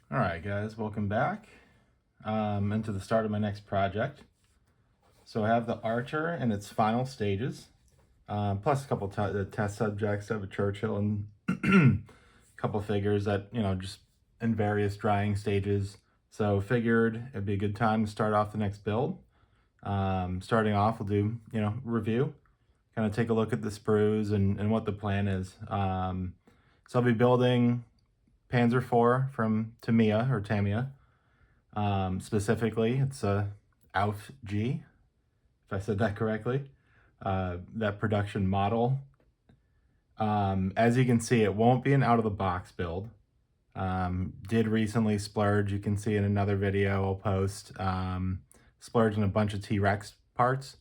All right, guys, welcome back into the start of my next project. So I have the Archer in its final stages, plus a couple test subjects. I have a Churchill and a couple figures that, just in various drying stages. So figured it'd be a good time to start off the next build. Starting off, we'll do, review, kind of take a look at the sprues and what the plan is. So I'll be building Panzer IV from Tamiya. Specifically, it's a Ausf G, if I said that correctly. That production model. As you can see, it won't be an out-of-the-box build. Did recently splurge. You can see in another video I'll post. Splurged on a bunch of T-Rex parts,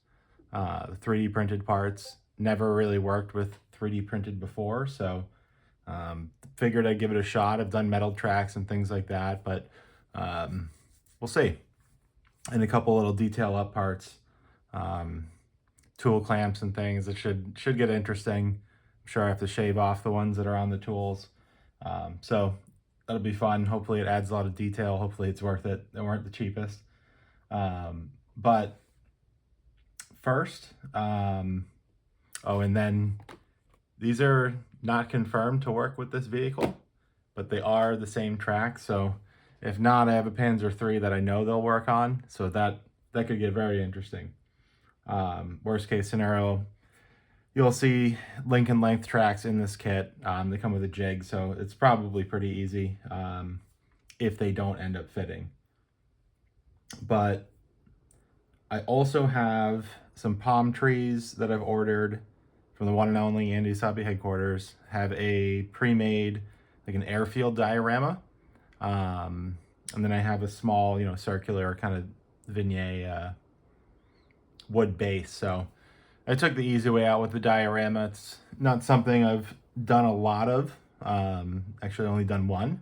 3D printed parts. Never really worked with 3D printed before, so figured I'd give it a shot. I've done metal tracks and things like that, but we'll see. And a couple little detail up parts, tool clamps and things. It should get interesting. I'm sure I have to shave off the ones that are on the tools. So that'll be fun. Hopefully it adds a lot of detail. Hopefully it's worth it. They weren't the cheapest. But first, oh, and then these are not confirmed to work with this vehicle, but they are the same track. So if not, I have a Panzer III that I know they'll work on. So that could get very interesting. Worst case scenario, you'll see link and length tracks in this kit. They come with a jig, so it's probably pretty easy if they don't end up fitting. But I also have some palm trees that I've ordered from the one and only Andy Sabi headquarters. Have a pre-made, like an airfield diorama. And then I have a small, circular kind of vignette wood base. So I took the easy way out with the diorama. It's not something I've done a lot of. Actually only done one,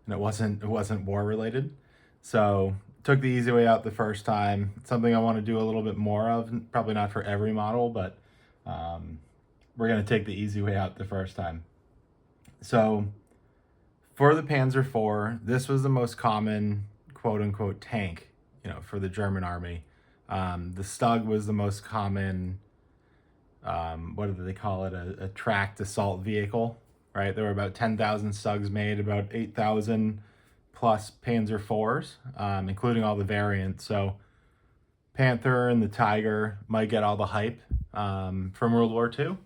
and it wasn't war related. So took the easy way out the first time. It's something I want to do a little bit more of. Probably not for every model, but we're going to take the easy way out the first time. So for the Panzer IV, this was the most common quote-unquote tank, for the German army. The Stug was the most common, what do they call it, a tracked assault vehicle, right? There were about 10,000 Stugs made, about 8,000 plus Panzer IVs, including all the variants. So Panther and the Tiger might get all the hype from World War II,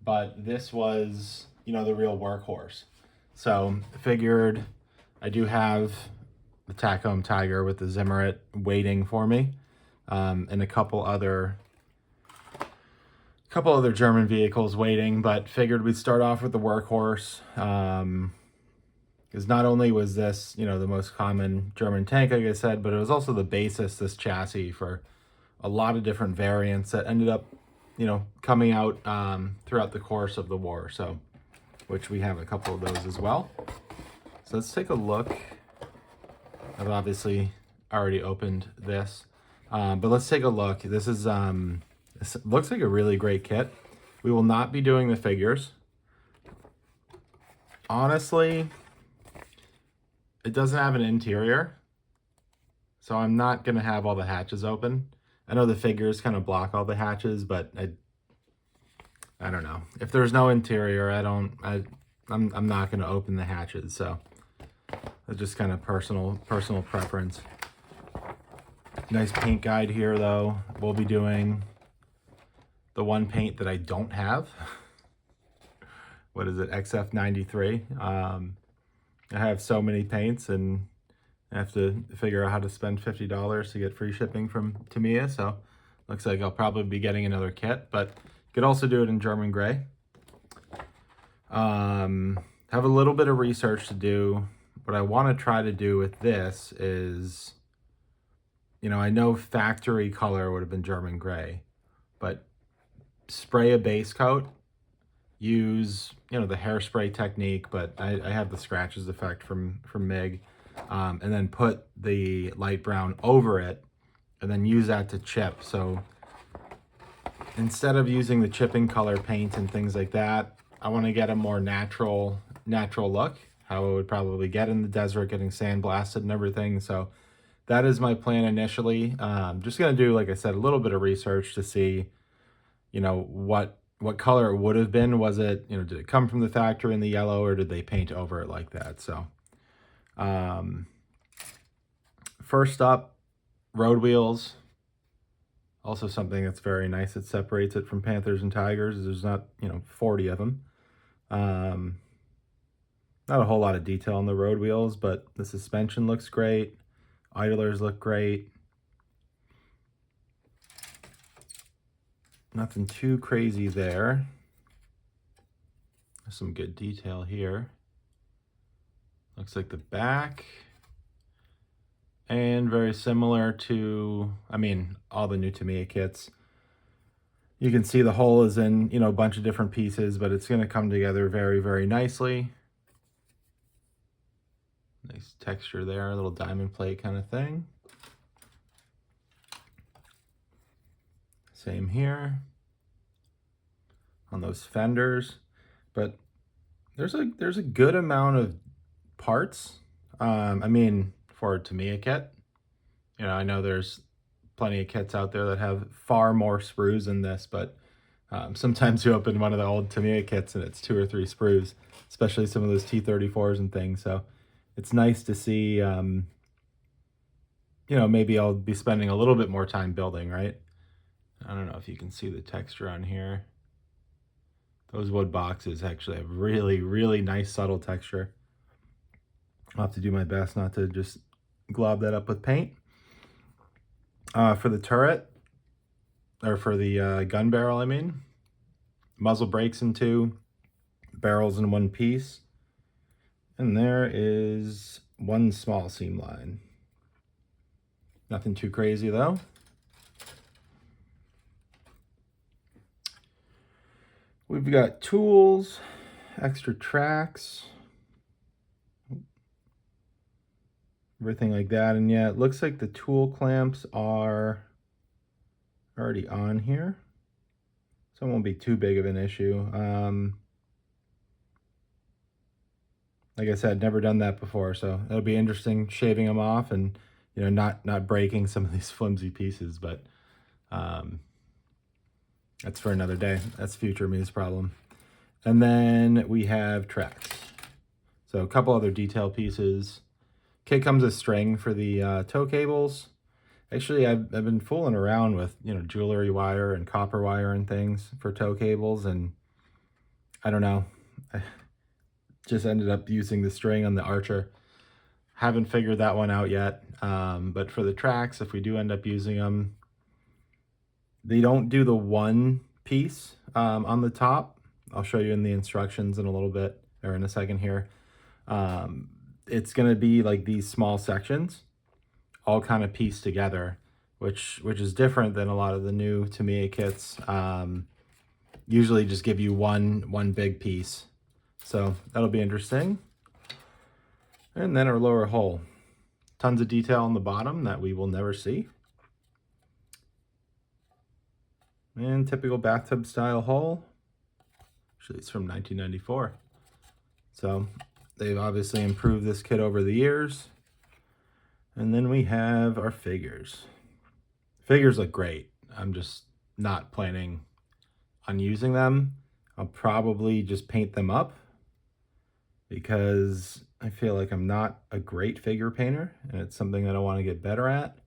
but this was, the real workhorse. So figured I do have the Tacom Tiger with the Zimmerit waiting for me, and a couple other German vehicles waiting, but figured we'd start off with the workhorse, because not only was this, the most common German tank, like I said, but it was also the basis, this chassis, for a lot of different variants that ended up, coming out throughout the course of the war. So, which we have a couple of those as well. So let's take a look. I've obviously already opened this, but let's take a look. This is this looks like a really great kit. We will not be doing the figures. Honestly, it doesn't have an interior, so I'm not gonna have all the hatches open. I know the figures kind of block all the hatches, but I don't know. If there's no interior, I'm not gonna open the hatches. So it's just kind of personal preference. Nice paint guide here, though. We'll be doing the one paint that I don't have. What is it? XF93. I have so many paints, and I have to figure out how to spend $50 to get free shipping from Tamiya. So looks like I'll probably be getting another kit, but you could also do it in German gray. Have a little bit of research to do. What I want to try to do with this is, I know factory color would have been German gray, but spray a base coat, use, the hairspray technique, but I have the scratches effect from MIG, and then put the light brown over it, and then use that to chip. So instead of using the chipping color paint and things like that, I want to get a more natural look. how it would probably get in the desert, getting sandblasted and everything. So that is my plan initially. Just gonna do, like I said, a little bit of research to see, you know, what color it would have been. Was it, you know, did it come from the factory in the yellow, or did they paint over it like that? So first up, road wheels. Also something that's very nice that separates it from Panthers and Tigers. There's not, you know, 40 of them. Not a whole lot of detail on the road wheels, but the suspension looks great. Idlers look great. Nothing too crazy there. There's some good detail here. Looks like the back. And very similar to, I mean, all the new Tamiya kits. You can see the hole is in, you know, a bunch of different pieces, but it's going to come together very, very nicely. Nice texture there, a little diamond plate kind of thing. Same here on those fenders, but there's a good amount of parts. I mean, for a Tamiya kit, you know, I know there's plenty of kits out there that have far more sprues than this, but sometimes you open one of the old Tamiya kits and it's 2 or 3 sprues, especially some of those T34s and things. So it's nice to see, you know, maybe I'll be spending a little bit more time building, right? I don't know if you can see the texture on here. Those wood boxes actually have really, really nice subtle texture. I'll have to do my best not to just glob that up with paint. For the turret, or for the gun barrel, I mean, muzzle breaks in 2, barrels in 1 piece, and there is 1 small seam line. Nothing too crazy though. We've got tools, extra tracks, everything like that. And yeah, it looks like the tool clamps are already on here, so it won't be too big of an issue. Like I said, never done that before, so it'll be interesting shaving them off and, you know, not breaking some of these flimsy pieces, but that's for another day. That's future me's problem. And then we have tracks. So a couple other detail pieces. Kit comes with string for the tow cables. Actually, I've been fooling around with, you know, jewelry wire and copper wire and things for tow cables, and I don't know. I just ended up using the string on the Archer. Haven't figured that one out yet. But for the tracks, if we do end up using them, they don't do the 1 piece on the top. I'll show you in the instructions in a little bit, or in a second here. It's going to be like these small sections, all kind of pieced together, which is different than a lot of the new Tamiya kits. Usually just give you one big piece. So that'll be interesting. And then our lower hull. Tons of detail on the bottom that we will never see. And typical bathtub style hull. Actually, it's from 1994. So they've obviously improved this kit over the years. And then we have our figures. Figures look great. I'm just not planning on using them. I'll probably just paint them up because I feel like I'm not a great figure painter, and it's something that I want to get better at.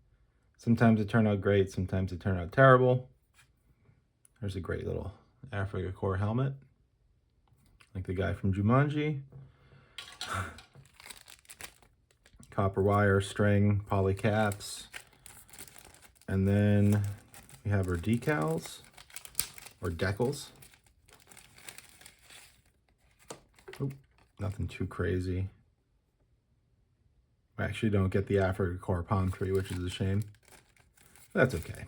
Sometimes it turn out great, sometimes it turn out terrible. There's a great little Africa Corps helmet, like the guy from Jumanji. Copper wire, string, poly caps. And then we have our decals, or decals. Oh, nothing too crazy. I actually don't get the Africa Corps palm tree, which is a shame. That's okay.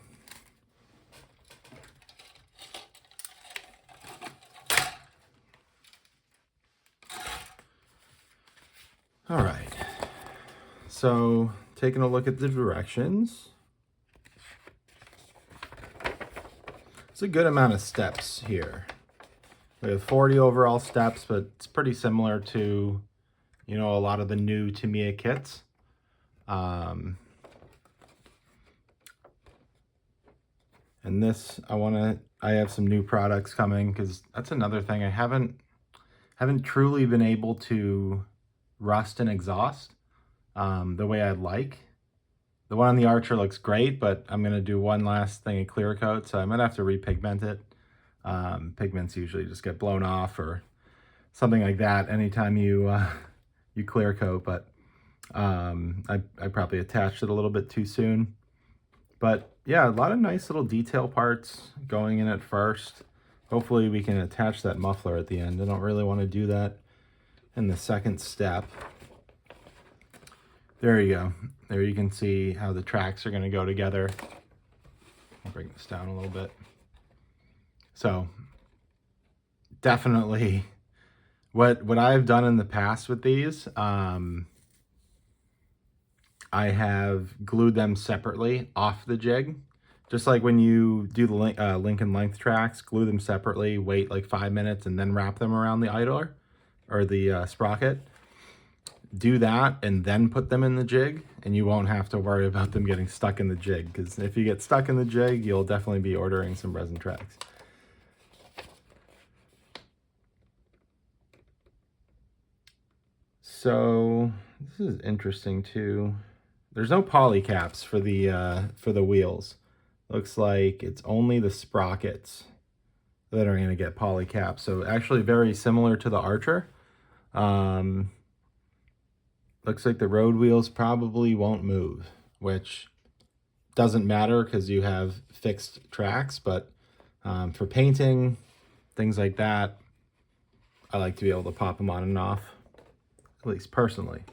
All right. So, taking a look at the directions. It's a good amount of steps here. We have 40 overall steps, but it's pretty similar to, you know, a lot of the new Tamiya kits. And this, I have some new products coming, because that's another thing. I haven't truly been able to rust and exhaust the way I'd like. The one on the Archer looks great, but I'm going to do one last thing of clear coat, so I'm going to have to repigment it. Pigments usually just get blown off or something like that anytime you you clear coat, but I probably attached it a little bit too soon. But yeah, a lot of nice little detail parts going in at first. Hopefully we can attach that muffler at the end. I don't really want to do that in the second step. There you go. There you can see how the tracks are going to go together. I'll bring this down a little bit. So definitely what I've done in the past with these, I have glued them separately off the jig. Just like when you do the Lincoln length tracks, glue them separately, wait like 5 minutes, and then wrap them around the idler or the sprocket. Do that and then put them in the jig, and you won't have to worry about them getting stuck in the jig, because if you get stuck in the jig, you'll definitely be ordering some resin tracks. So this is interesting too. There's no poly caps for the wheels. Looks like it's only the sprockets that are going to get poly caps. So actually very similar to the Archer. Looks like the road wheels probably won't move, which doesn't matter because you have fixed tracks, but for painting, things like that, I like to be able to pop them on and off, at least personally.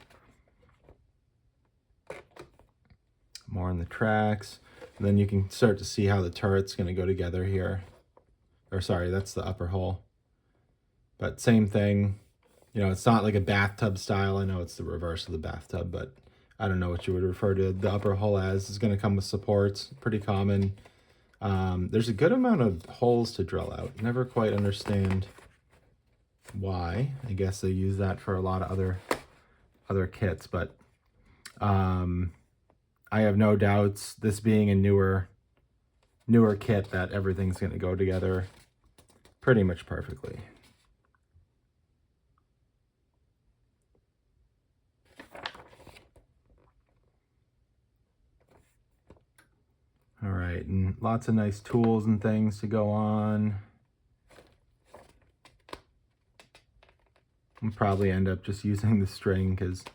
More on the tracks, and then you can start to see how the turret's going to go together here. Or sorry, that's the upper hull. But same thing. You know, it's not like a bathtub style. I know it's the reverse of the bathtub, but I don't know what you would refer to the upper hull as. It's going to come with supports, pretty common. There's a good amount of holes to drill out. Never quite understand why. I guess they use that for a lot of other kits, but I have no doubts, this being a newer kit, that everything's going to go together pretty much perfectly. All right, and lots of nice tools and things to go on. I'll probably end up just using the string because,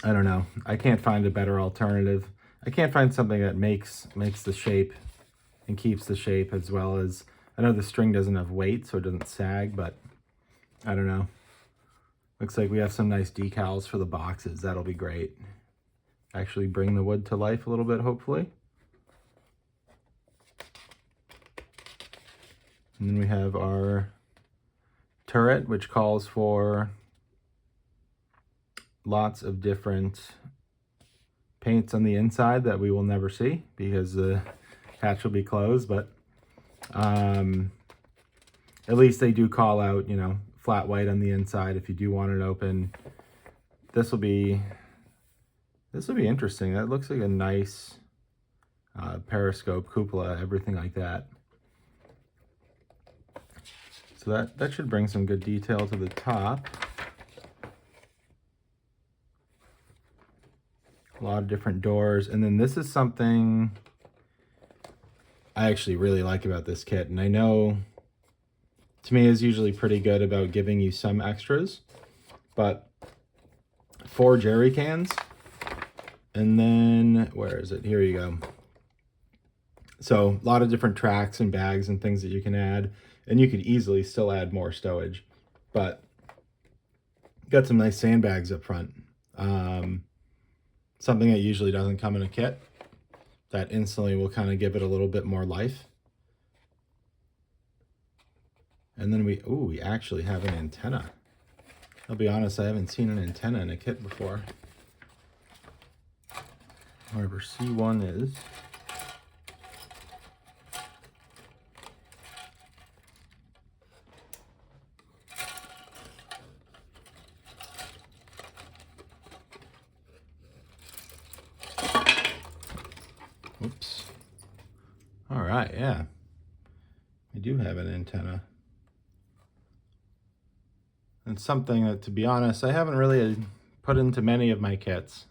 I don't know, I can't find a better alternative. I can't find something that makes the shape and keeps the shape, as well as, I know the string doesn't have weight, so it doesn't sag, but I don't know. Looks like we have some nice decals for the boxes. That'll be great. Actually bring the wood to life a little bit, hopefully. And then we have our turret, which calls for lots of different paints on the inside that we will never see because the hatch will be closed, but at least they do call out, you know, flat white on the inside if you do want it open. This will be interesting. That looks like a nice periscope, cupola, everything like that. So that should bring some good detail to the top. A lot of different doors. And then this is something I actually really like about this kit. And I know Tamiya is usually pretty good about giving you some extras, but 4 jerry cans. And then, where is it? Here you go. So a lot of different tracks and bags and things that you can add. And you could easily still add more stowage. But got some nice sandbags up front. Something that usually doesn't come in a kit. That instantly will kind of give it a little bit more life. And then we actually have an antenna. I'll be honest, I haven't seen an antenna in a kit before. However, C1 is. right, yeah. We do have an antenna. It's something that, to be honest, I haven't really put into many of my kits.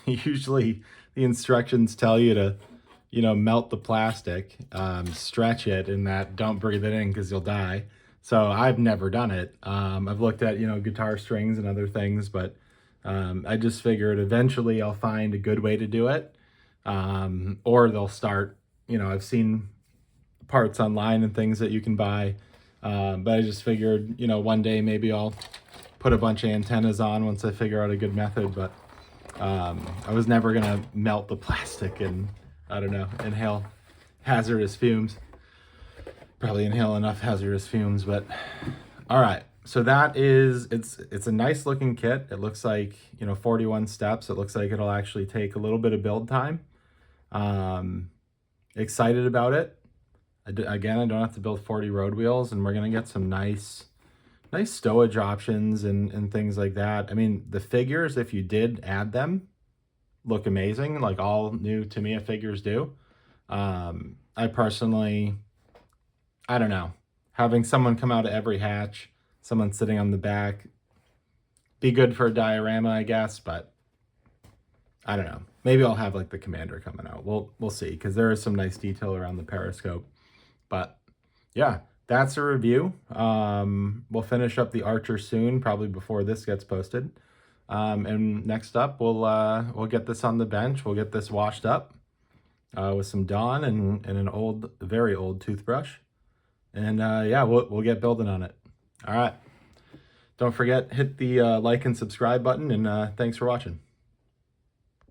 Usually the instructions tell you to, melt the plastic, stretch it, and that don't breathe it in because you'll die. So I've never done it. I've looked at, guitar strings and other things, but I just figured eventually I'll find a good way to do it. Or they'll start, I've seen parts online and things that you can buy. But I just figured, one day maybe I'll put a bunch of antennas on once I figure out a good method. But I was never gonna melt the plastic and, I don't know, inhale hazardous fumes. Probably inhale enough hazardous fumes, but all right. So that is, it's a nice looking kit. It looks like, 41 steps. It looks like it'll actually take a little bit of build time. Excited about it. Again, I don't have to build 40 road wheels, and we're gonna get some nice stowage options and things like that. I mean, the figures, if you did add them, look amazing, like all new Tamiya figures do. I personally, I don't know, having someone come out of every hatch, someone sitting on the back, be good for a diorama, I guess, but I don't know. Maybe I'll have like the commander coming out. We'll see, because there is some nice detail around the periscope. But yeah, that's a review. We'll finish up the Archer soon, probably before this gets posted. And next up, we'll get this on the bench. We'll get this washed up with some Dawn and an very old toothbrush. And yeah, we'll get building on it. All right. Don't forget, hit the like and subscribe button, and thanks for watching.